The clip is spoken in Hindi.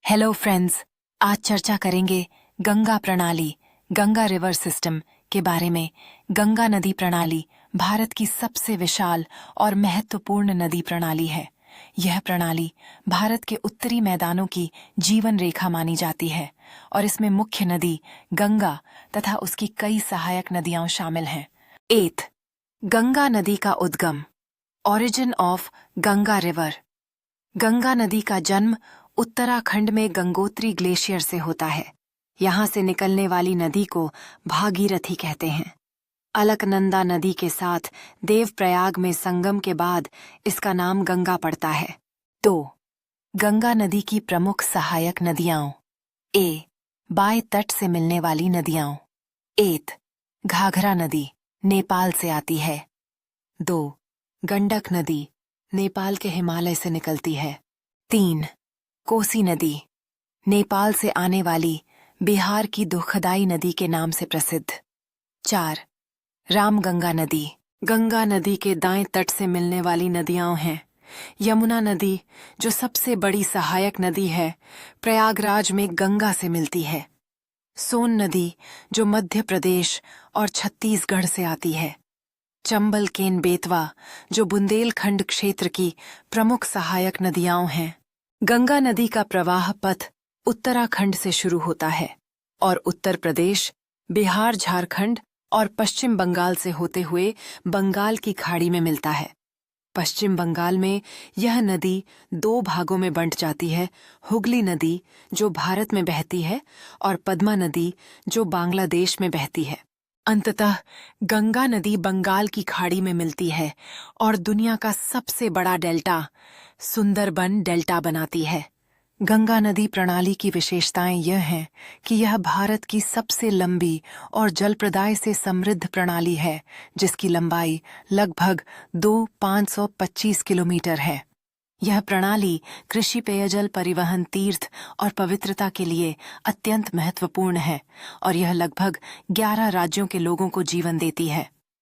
हेलो फ्रेंड्स, आज चर्चा करेंगे गंगा प्रणाली, गंगा रिवर सिस्टम के बारे में। गंगा नदी प्रणाली भारत की सबसे विशाल और महत्वपूर्ण नदी प्रणाली है। यह प्रणाली भारत के उत्तरी मैदानों की जीवन रेखा मानी जाती है और इसमें मुख्य नदी गंगा तथा उसकी कई सहायक नदियां शामिल हैं। 8. गंगा नदी का उद्गम, origin of Ganga river. Ganga नदी का जन्म उत्तराखंड में गंगोत्री ग्लेशियर से होता है। यहाँ से निकलने वाली नदी को भागीरथी कहते हैं। अलकनंदा नदी के साथ देवप्रयाग में संगम के बाद इसका नाम गंगा पड़ता है। 2. गंगा नदी की प्रमुख सहायक नदियाँ। ए. बाएं तट से मिलने वाली नदियाँ। 8. घाघरा नदी नेपाल से आती है। 2. गंडक नदी नेपाल के हिमालय से निकलती है। 3. कोसी नदी नेपाल से आने वाली बिहार की दुखदाई नदी के नाम से प्रसिद्ध। 4. रामगंगा नदी गंगा नदी के दाएं तट से मिलने वाली नदियां हैं। यमुना नदी जो सबसे बड़ी सहायक नदी है, प्रयागराज में गंगा से मिलती है। सोन नदी जो मध्य प्रदेश और छत्तीसगढ़ से आती है। चंबल केन बेतवा जो बुंदेलखंड क्षेत्र की प्रमुख सहायक नदियां हैं। गंगा नदी का प्रवाह पथ उत्तराखंड से शुरू होता है और उत्तर प्रदेश, बिहार, झारखंड और पश्चिम बंगाल से होते हुए बंगाल की खाड़ी में मिलता है। पश्चिम बंगाल में यह नदी 2 भागों में बंट जाती है, हुगली नदी जो भारत में बहती है और पद्मा नदी जो बांग्लादेश में बहती है। अंततः गंगा नदी बंगाल की खाड़ी में मिलती है और दुनिया का सबसे बड़ा डेल्टा सुंदरबन डेल्टा बनाती है। गंगा नदी प्रणाली की विशेषताएं यह हैं कि यह भारत की सबसे लंबी और जलप्रदाय से समृद्ध प्रणाली है, जिसकी लंबाई लगभग 2,525 किलोमीटर है। यह प्रणाली कृषि, पेयजल, परिवहन, तीर्थ और पवित्रता के लिए अत्यंत महत्वपूर्ण है और यह लगभग 11 राज्यों के लोगों को जीवन देती है।